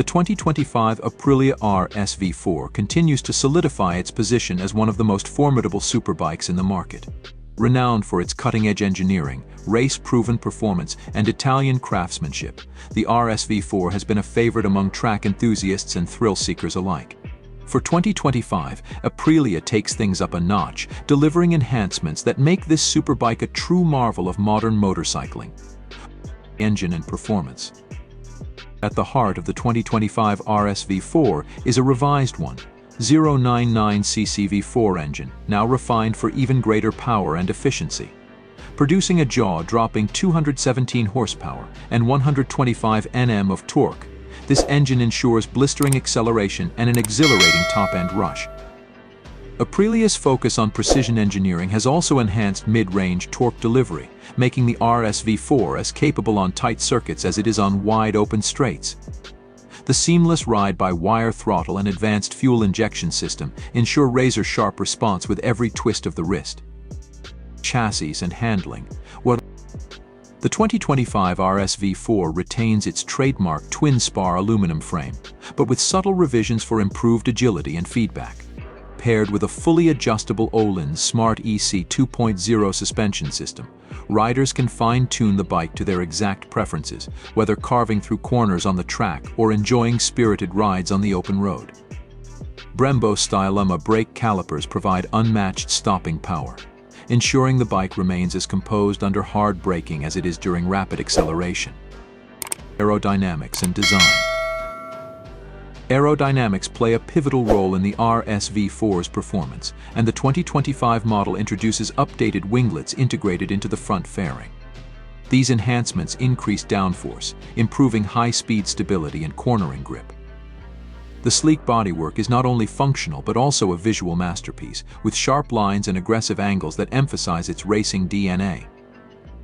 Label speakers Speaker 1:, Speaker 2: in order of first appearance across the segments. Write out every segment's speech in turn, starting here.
Speaker 1: The 2025 Aprilia RSV4 continues to solidify its position as one of the most formidable superbikes in the market. Renowned for its cutting-edge engineering, race-proven performance, and Italian craftsmanship, the RSV4 has been a favorite among track enthusiasts and thrill-seekers alike. For 2025, Aprilia takes things up a notch, delivering enhancements that make this superbike a true marvel of modern motorcycling. Engine and performance. At the heart of the 2025 RSV4 is a revised 1.099cc V4 engine, now refined for even greater power and efficiency. Producing a jaw-dropping 217 horsepower and 125 Nm of torque, this engine ensures blistering acceleration and an exhilarating top-end rush. Aprilia's focus on precision engineering has also enhanced mid-range torque delivery, making the RSV4 as capable on tight circuits as it is on wide-open straights. The seamless ride-by-wire throttle and advanced fuel injection system ensure razor-sharp response with every twist of the wrist. Chassis and handling. The 2025 RSV4 retains its trademark twin-spar aluminum frame, but with subtle revisions for improved agility and feedback. Paired with a fully adjustable Öhlins Smart EC 2.0 suspension system, riders can fine-tune the bike to their exact preferences, whether carving through corners on the track or enjoying spirited rides on the open road. Brembo-style brake calipers provide unmatched stopping power, ensuring the bike remains as composed under hard braking as it is during rapid acceleration. Aerodynamics and design. Aerodynamics play a pivotal role in the RSV4's performance, and the 2025 model introduces updated winglets integrated into the front fairing. These enhancements increase downforce, improving high-speed stability and cornering grip. The sleek bodywork is not only functional but also a visual masterpiece, with sharp lines and aggressive angles that emphasize its racing DNA.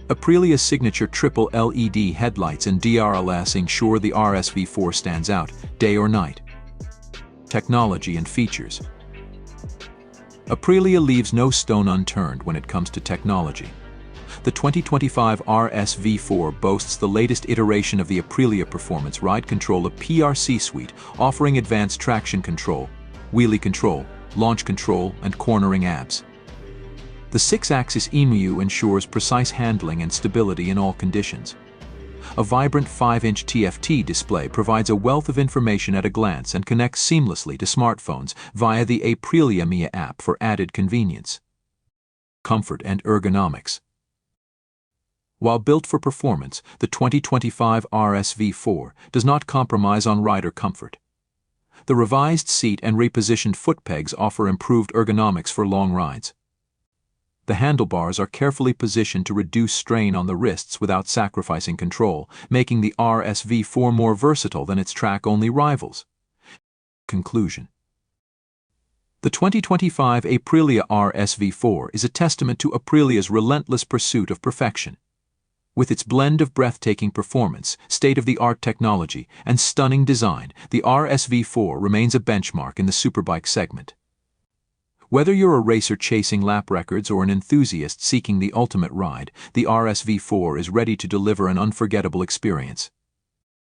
Speaker 1: Aprilia's signature triple LED headlights and DRLS ensure the RSV4 stands out, day or night. Technology and features. Aprilia leaves no stone unturned when it comes to technology. The 2025 RSV4 boasts the latest iteration of the Aprilia Performance Ride Controller PRC suite, offering advanced traction control, wheelie control, launch control, and cornering abs. The 6-axis EMU ensures precise handling and stability in all conditions. A vibrant 5-inch TFT display provides a wealth of information at a glance and connects seamlessly to smartphones via the Aprilia Mia app for added convenience. Comfort and ergonomics. While built for performance, the 2025 RSV4 does not compromise on rider comfort. The revised seat and repositioned foot pegs offer improved ergonomics for long rides. The handlebars are carefully positioned to reduce strain on the wrists without sacrificing control, making the RSV4 more versatile than its track-only rivals. Conclusion. The 2025 Aprilia RSV4 is a testament to Aprilia's relentless pursuit of perfection. With its blend of breathtaking performance, state-of-the-art technology, and stunning design, the RSV4 remains a benchmark in the superbike segment. Whether you're a racer chasing lap records or an enthusiast seeking the ultimate ride, the RSV4 is ready to deliver an unforgettable experience.